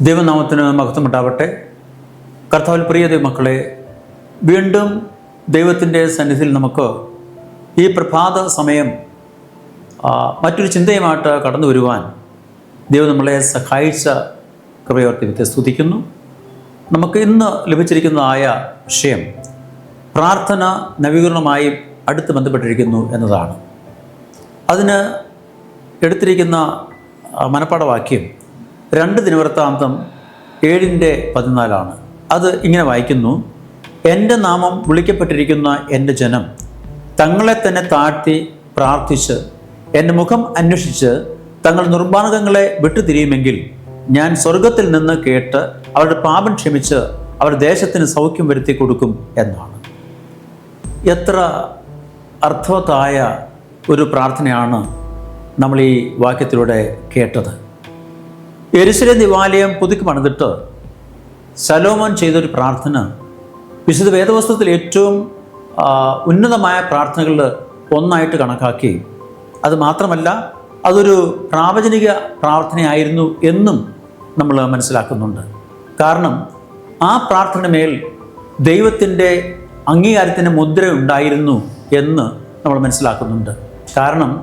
ദൈവനാമത്തിന് മഹത്വമുണ്ടാവട്ടെ. കർത്താവിൽ പ്രിയ ദൈവമക്കളെ, വീണ്ടും ദൈവത്തിൻ്റെ സന്നിധിയിൽ നമുക്ക് ഈ പ്രഭാത സമയം മറ്റൊരു ചിന്തയുമായിട്ട് കടന്നു വരുവാൻ ദൈവം നമ്മളെ സഹായിച്ച കൃപയോർത്തി സ്തുതിക്കുന്നു. നമുക്ക് ഇന്ന് ലഭിച്ചിരിക്കുന്നതായ വിഷയം പ്രാർത്ഥന നവീകരണവുമായി അടുത്ത് ബന്ധപ്പെട്ടിരിക്കുന്നു എന്നതാണ്. അതിന് എടുത്തിരിക്കുന്ന മനപ്പാഠവാക്യം 2 ദിനവൃത്താന്തം 7:14 അത് ഇങ്ങനെ വായിക്കുന്നു: എൻ്റെ നാമം വിളിക്കപ്പെട്ടിരിക്കുന്ന എൻ്റെ ജനം തങ്ങളെ തന്നെ താഴ്ത്തി പ്രാർത്ഥിച്ച് എൻ്റെ മുഖം അന്വേഷിച്ച് തങ്ങൾ നിർമ്മാർഗ്ഗങ്ങളെ വിട്ടുതിരിയുമെങ്കിൽ ഞാൻ സ്വർഗത്തിൽ നിന്ന് കേട്ട് അവരുടെ പാപം ക്ഷമിച്ച് അവരുടെ ദേശത്തിന് സൗഖ്യം വരുത്തി കൊടുക്കും എന്നാണ്. എത്ര അർത്ഥവത്തായ ഒരു പ്രാർത്ഥനയാണ് നമ്മൾ ഈ വാക്യത്തിലൂടെ കേട്ടത്. യെരൂശലേം ദേവാലയം പുതുക്കി പണിതിട്ട് ശലോമോൻ ചെയ്തൊരു പ്രാർത്ഥന വിശുദ്ധ വേദപുസ്തകത്തിൽ ഏറ്റവും ഉന്നതമായ പ്രാർത്ഥനകളിൽ ഒന്നായിട്ട് കണക്കാക്കി. അത് മാത്രമല്ല, അതൊരു പ്രാവചനിക പ്രാർത്ഥനയായിരുന്നു എന്നും നമ്മൾ മനസ്സിലാക്കുന്നുണ്ട്. കാരണം ആ പ്രാർത്ഥനമേൽ ദൈവത്തിൻ്റെ അംഗീകാരത്തിൻ്റെ മുദ്ര ഉണ്ടായിരുന്നു എന്ന് നമ്മൾ മനസ്സിലാക്കുന്നുണ്ട്. കാരണം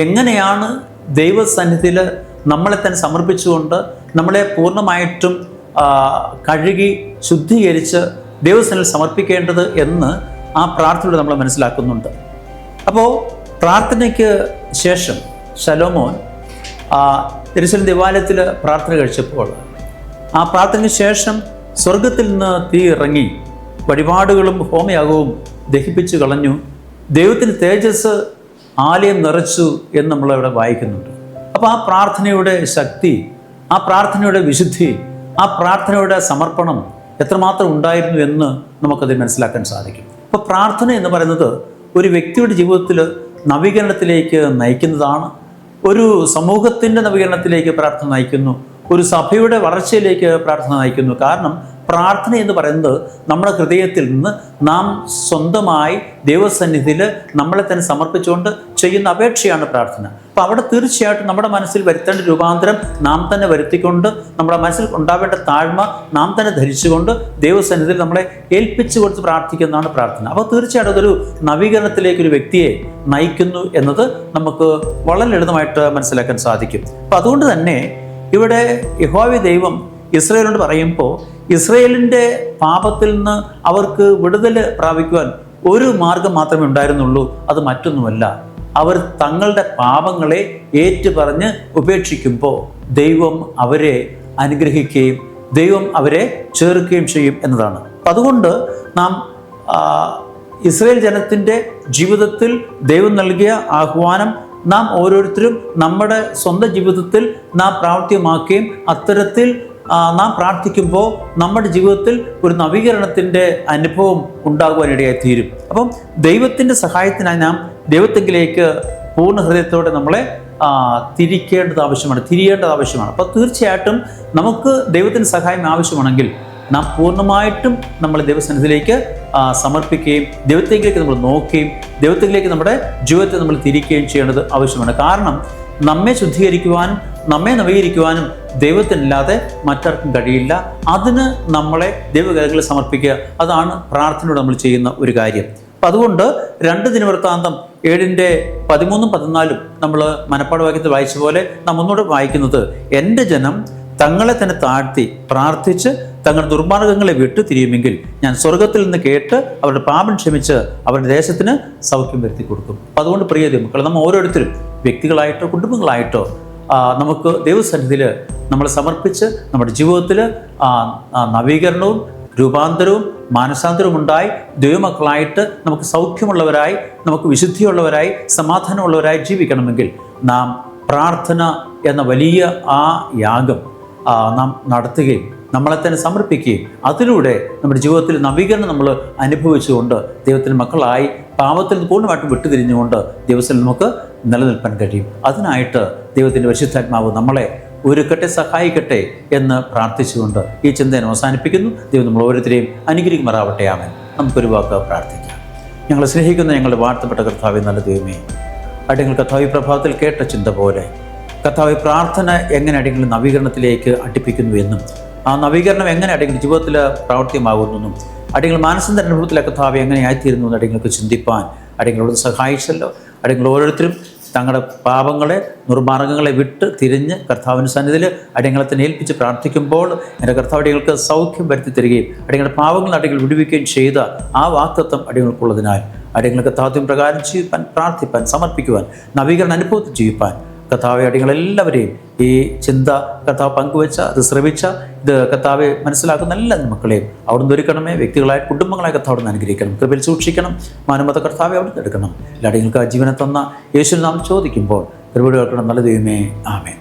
എങ്ങനെയാണ് ദൈവസന്നിധിയിൽ നമ്മളെ തന്നെ സമർപ്പിച്ചുകൊണ്ട് നമ്മളെ പൂർണ്ണമായിട്ടും കഴുകി ശുദ്ധീകരിച്ച് ദൈവസന്നിധിയിൽ സമർപ്പിക്കേണ്ടത് എന്ന് ആ പ്രാർത്ഥനയോട് നമ്മൾ മനസ്സിലാക്കുന്നുണ്ട്. അപ്പോൾ പ്രാർത്ഥനയ്ക്ക് ശേഷം ശലോമോൻ യെരൂശലേം ദേവാലയത്തിൽ പ്രാർത്ഥന കഴിച്ചപ്പോൾ ആ പ്രാർത്ഥനയ്ക്ക് ശേഷം സ്വർഗത്തിൽ നിന്ന് തീ ഇറങ്ങി വഴിപാടുകളും ഹോമയാഗവും ദഹിപ്പിച്ചു കളഞ്ഞു. ദൈവത്തിന് തേജസ് ആലയം നിറച്ചു എന്ന് നമ്മളിവിടെ വായിക്കുന്നുണ്ട്. അപ്പോൾ ആ പ്രാർത്ഥനയുടെ ശക്തി, ആ പ്രാർത്ഥനയുടെ വിശുദ്ധി, ആ പ്രാർത്ഥനയുടെ സമർപ്പണം എത്രമാത്രം ഉണ്ടായിരുന്നു എന്ന് നമുക്കത് മനസ്സിലാക്കാൻ സാധിക്കും. അപ്പോൾ പ്രാർത്ഥന എന്ന് പറയുന്നത് ഒരു വ്യക്തിയുടെ ജീവിതത്തിൽ നവീകരണത്തിലേക്ക് നയിക്കുന്നതാണ്. ഒരു സമൂഹത്തിൻ്റെ നവീകരണത്തിലേക്ക് പ്രാർത്ഥന നയിക്കുന്നു. ഒരു സഭയുടെ വളർച്ചയിലേക്ക് പ്രാർത്ഥന നയിക്കുന്നു. കാരണം പ്രാർത്ഥന എന്ന് പറയുന്നത് നമ്മുടെ ഹൃദയത്തിൽ നിന്ന് നാം സ്വന്തമായി ദൈവസന്നിധിയിൽ നമ്മളെ തന്നെ സമർപ്പിച്ചുകൊണ്ട് ചെയ്യുന്ന അപേക്ഷയാണ് പ്രാർത്ഥന. അപ്പോൾ അവിടെ തീർച്ചയായിട്ടും നമ്മുടെ മനസ്സിൽ വരുത്തേണ്ട രൂപാന്തരം നാം തന്നെ വരുത്തിക്കൊണ്ട്, നമ്മുടെ മനസ്സിൽ ഉണ്ടാവേണ്ട താഴ്മ നാം തന്നെ ധരിച്ചുകൊണ്ട് ദൈവസന്നിധിയിൽ നമ്മളെ ഏൽപ്പിച്ചു കൊടുത്ത് പ്രാർത്ഥിക്കുന്നതാണ് പ്രാർത്ഥന. അപ്പോൾ തീർച്ചയായിട്ടും അതൊരു നവീകരണത്തിലേക്ക് ഒരു വ്യക്തിയെ നയിക്കുന്നു എന്നത് നമുക്ക് വളരെ ലളിതമായിട്ട് മനസ്സിലാക്കാൻ സാധിക്കും. അപ്പോൾ അതുകൊണ്ട് തന്നെ ഇവിടെ യഹോവ ദൈവം ഇസ്രായേലിനോട് പറയുമ്പോൾ ഇസ്രായേലിൻ്റെ പാപത്തിൽ നിന്ന് അവർക്ക് വിടുതൽ പ്രാപിക്കുവാൻ ഒരു മാർഗം മാത്രമേ ഉണ്ടായിരുന്നുള്ളൂ. അത് മറ്റൊന്നുമല്ല, അവർ തങ്ങളുടെ പാപങ്ങളെ ഏറ്റുപറഞ്ഞ് ഉപേക്ഷിക്കുമ്പോൾ ദൈവം അവരെ അനുഗ്രഹിക്കുകയും ദൈവം അവരെ ചേർക്കുകയും ചെയ്യും എന്നതാണ്. അപ്പം അതുകൊണ്ട് നാം ഇസ്രായേൽ ജനത്തിൻ്റെ ജീവിതത്തിൽ ദൈവം നൽകിയ ആഹ്വാനം നാം ഓരോരുത്തരും നമ്മുടെ സ്വന്തം ജീവിതത്തിൽ നാം പ്രാവർത്തികമാക്കുകയും അത്തരത്തിൽ നാം പ്രാർത്ഥിക്കുമ്പോൾ നമ്മുടെ ജീവിതത്തിൽ ഒരു നവീകരണത്തിൻ്റെ അനുഭവം ഉണ്ടാകുവാനിടയായി തീരും. അപ്പം ദൈവത്തിൻ്റെ സഹായത്തിനായി നാം ദൈവത്തെങ്കിലേക്ക് പൂർണ്ണ ഹൃദയത്തോടെ നമ്മളെ തിരിയേണ്ടത് ആവശ്യമാണ്. അപ്പോൾ തീർച്ചയായിട്ടും നമുക്ക് ദൈവത്തിൻ്റെ സഹായം ആവശ്യമാണെങ്കിൽ നാം പൂർണ്ണമായിട്ടും നമ്മൾ ദൈവസന്നിധിയിലേക്ക് സമർപ്പിക്കുകയും ദൈവത്തിലേക്ക് നമ്മൾ നോക്കുകയും ദൈവത്തിലേക്ക് നമ്മുടെ ജീവിതത്തെ നമ്മൾ തിരിക്കുകയും ചെയ്യേണ്ടത് ആവശ്യമാണ്. കാരണം നമ്മെ ശുദ്ധീകരിക്കുവാനും നമ്മെ നവീകരിക്കുവാനും ദൈവത്തിനല്ലാതെ മറ്റാർക്കും കഴിയില്ല. അതിന് നമ്മളെ ദൈവകരങ്ങളിൽ സമർപ്പിക്കുക, അതാണ് പ്രാർത്ഥനയോട് നമ്മൾ ചെയ്യുന്ന ഒരു കാര്യം. അപ്പം അതുകൊണ്ട് 2 ദിനവൃത്താന്തം 7:13-14 നമ്മൾ മനപ്പാഠവാക്യത്തിൽ വായിച്ച പോലെ നാം ഒന്നുകൂടെ വായിക്കുന്നത്: എൻ്റെ ജനം തങ്ങളെ തന്നെ താഴ്ത്തി പ്രാർത്ഥിച്ച് തങ്ങളുടെ ദുർമാർഗ്ഗങ്ങളെ വിട്ടു തിരിയുമെങ്കിൽ ഞാൻ സ്വർഗത്തിൽ നിന്ന് കേട്ട് അവരുടെ പാപം ക്ഷമിച്ച് അവരുടെ ദേശത്തിന് സൗഖ്യം വരുത്തി കൊടുക്കും. അപ്പം അതുകൊണ്ട് പ്രിയ ദൈവമക്കളെ, നമ്മൾ ഓരോരുത്തരും വ്യക്തികളായിട്ടോ കുടുംബങ്ങളായിട്ടോ നമുക്ക് ദൈവസന്നിധിയിൽ നമ്മൾ സമർപ്പിച്ച് നമ്മുടെ ജീവിതത്തിൽ നവീകരണവും രൂപാന്തരവും മാനസാന്തരവും ഉണ്ടായി ദൈവമക്കളായിട്ട് നമുക്ക് സൗഖ്യമുള്ളവരായി, നമുക്ക് വിശുദ്ധിയുള്ളവരായി, സമാധാനമുള്ളവരായി ജീവിക്കണമെങ്കിൽ നാം പ്രാർത്ഥന എന്ന വലിയ ആ യാഗം നാം നടത്തുകയും നമ്മളെ തന്നെ സമർപ്പിക്കുകയും അതിലൂടെ നമ്മുടെ ജീവിതത്തിൽ നവീകരണം നമ്മൾ അനുഭവിച്ചുകൊണ്ട് ദൈവത്തിൻ്റെ മക്കളായി പാപത്തിൽ നിന്ന് പൂർണ്ണമായിട്ടും വിട്ടുതിരിഞ്ഞുകൊണ്ട് ദൈവത്തിൽ നമുക്ക് നിലനിൽപ്പാൻ കഴിയും. അതിനായിട്ട് ദൈവത്തിൻ്റെ പരിശുദ്ധാത്മാവ് നമ്മളെ ഒരുക്കട്ടെ, സഹായിക്കട്ടെ എന്ന് പ്രാർത്ഥിച്ചുകൊണ്ട് ഈ ചിന്തയെ അവസാനിപ്പിക്കുന്നു. ദൈവം നമ്മൾ ഓരോരുത്തരെയും അനുഗ്രഹിക്കുമാറാവട്ടെ. ആമേൻ. നമുക്കൊരു വാക്ക് പ്രാർത്ഥിക്കാം. ഞങ്ങളെ സ്നേഹിക്കുന്ന ഞങ്ങളുടെ വാഴ്ത്തപ്പെട്ട കർത്താവേ, നല്ല ദൈവമേ, അടിയങ്ങൾ കർത്താവ് പ്രഭാതത്തിൽ കേട്ട ചിന്ത പോലെ കർത്താവ് പ്രാർത്ഥന എങ്ങനെ അടിയങ്ങൾ നവീകരണത്തിലേക്ക് അടുപ്പിക്കുന്നു എന്നും ആ നവീകരണം എങ്ങനെ അടിയങ്ങൾ ജീവിതത്തിൽ പ്രാവർത്തികമാകുന്നു അടിയങ്ങൾ മാനസാന്തര അനുഭവത്തിലെ കർത്താവ് എങ്ങനെ ആയിത്തീരുന്നു എന്ന് അടിയങ്ങൾക്ക് ചിന്തിപ്പാൻ അടിയങ്ങളോട് സഹായിച്ചല്ലോ. അടിയങ്ങൾ ഓരോരുത്തരും തങ്ങളുടെ പാപങ്ങളെ നിർമാർഗങ്ങളെ വിട്ട് തിരിഞ്ഞ് കർത്താവിൻ്റെ സന്നിധിയിൽ അടിയങ്ങളെ തന്നെ ഏൽപ്പിച്ച് പ്രാർത്ഥിക്കുമ്പോൾ എൻ്റെ കർത്താവ് അടിയങ്ങൾക്ക് സൗഖ്യം വരുത്തി തരികയും അടിയങ്ങളുടെ പാവങ്ങൾ അടിയങ്ങൾ വിടുവിക്കുകയും ചെയ്ത ആ വാക്തത്വം അടിയങ്ങൾക്കുള്ളതിനാൽ അടിയങ്ങൾ കർത്താവിൻ പ്രകാരം ജീവിപ്പാൻ, പ്രാർത്ഥിപ്പാൻ, സമർപ്പിക്കുവാൻ, നവീകരണ അനുഭവത്തിൽ ജീവിപ്പാൻ കർത്താവെ അടിയങ്ങളെല്ലാവരെയും ഈ ചിന്ത കർത്താവ് പങ്കുവെച്ച, അത് ശ്രമിച്ച, ഇത് കർത്താവെ മനസ്സിലാക്കുന്ന എല്ലാ മക്കളെയും അവിടുന്ന് ഒരുക്കണമേ. വ്യക്തികളായ കുടുംബങ്ങളായ കർത്താവ് അനുഗ്രഹിക്കണം, കൃപയിൽ സൂക്ഷിക്കണം. മാനവത കർത്താവെ അവിടുന്ന് എടുക്കണം. എല്ലാ അടിയങ്ങൾക്ക് ആ ജീവനെ തന്ന യേശുവിനെ നാം ചോദിക്കുമ്പോൾ കൃപയുടെ കേൾക്കണം. നല്ല ദൈവമേ, ആമേൻ.